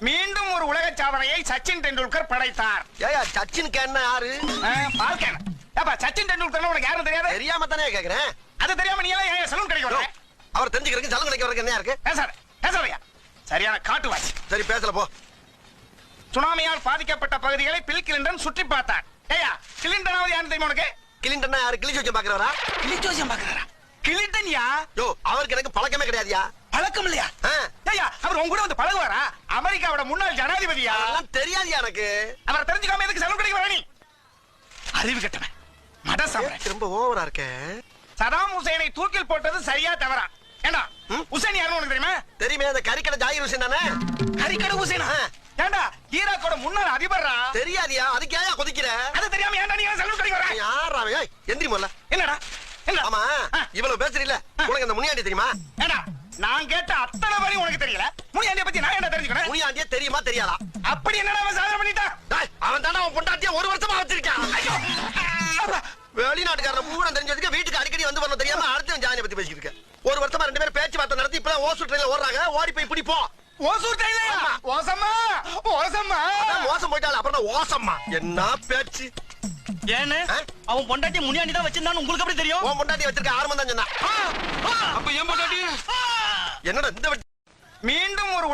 மீண்டும் ஒரு உலக சாதனையை சச்சின் டெண்டுல்கர் படைத்தார். ஏயா சச்சின் கேன்னா யாரு? பால்கேன். ஏப்பா சச்சின் டெண்டுல்கர் உனக்கு யாரும் தெரியாது? தெரியாம தானே கேக்குறேன். அது தெரியாம நீ எல்லாம் ஏன் சலூன் கடைக்கு வர? அவர் தெரிஞ்சுக்கிறதுக்கு சலூன் கடைக்கு வரதுக்கு என்ன இருக்கு? பேசாதயா. சரியான காட்டுவாசி. சரி பேசல போ. சுனாமியால் பாதிக்கப்பட்ட பகுதிகளை பில் கிளின்டன் சுற்றி பார்த்தார். ஏயா கிளின்டனாவது யாரு தெரியுமா உனக்கு? கிளின்டனா யாரு? கிளிச்சோச்சம் பாக்குறவரா? கிளிச்சோச்சம் பாக்குறாரா? கிளின்டன் யா? யோ அவருக்கு எனக்கு பழக்கமே கிடையாதுயா. பழக்கம் இல்லையா? ஏயா அவர் உங்க கூட வந்து பழகுவாரா? அமெரிக்காவோட முன்னாள் ஜனாதிபதியா? அதெல்லாம் தெரியாதுயா எனக்கு. அவரை தெரிஞ்சுக்காம எதுக்கு சலூன் கடைக்கு வர நீ? அறிவு கெட்டவன். மடசாமரன். ரொம்ப ஓவரா இருக்க. சதாம் ஹுசைனை தூக்கில் போட்டது சரியா தவறா? ஏண்டா ஹுசைன் யாருன்னு உனக்கு தெரியுமா? தெரியுமே, அந்த கறிக்கடை ஜாகிர் ஹுசைன் தானே? கறிக்கடை ஹுசைனா? ஏண்டா ஈராக்கோட முன்னாள் அதிபர்ரா? தெரியாதியா? அதுக்கு ஏன் கொதிக்கிற? அது தெரியாம ஏண்டா நீ சலூன் கடைக்கு வர? யாரா அவன்? ஏய் எந்திரி முதல்ல. என்னடா? என்ன? ஆமா இவ்வளவு பேசுறீல்ல, உனக்கு அந்த முனியாண்டி தெரியுமா? ஏண்டா நான் கேட்ட அத்தனை வரி உனக்கு தெரியல. முனியாண்டிய பத்தி நான் என்ன தெரிஞ்சுக்கிறேன்? முனியாண்டியே தெரியுமா தெரியாதா? அப்படி என்னடா அவன் சாதனை பண்ணிட்டான்? அவன் தானே அவன் பொண்டாட்டிய 1 வருஷமா வச்சிருக்கான். ஐயோ வெளிநாட்டுக்காரன் பூரா தெரிஞ்சதுக்கு வீட்டுக்கு அடிக்கடி வந்து பண்ண தெரியாம அடுத்து ஜானியை பத்தி பேசிட்டு இருக்க. 1 வருஷமா 2 பேரும் பேச்சுவார்த்தை நடத்தி இப்பதான் ஓசூர் ட்ரெயின்ல ஓடுறாங்க. ஓடி போய் பிடி போ. ஓசூர் ட்ரெயின்ல? ஓசம்மா ஓசம்மா. மோசம் போயிட்டால அப்புறம் ஓசம்மா. என்ன பேச்சு? ஏன்னு அவன் பொண்டாட்டி முனியாண்டி தான் வச்சிருந்தான்னு உங்களுக்கு எப்படி தெரியும்? உன் பொண்டாட்டி வச்சிருக்க ஆரம்பம் தான் சொன்னா. அப்ப ஏன் பொண்டாட்டி? என்னடா இந்த மீண்டும் ஒரு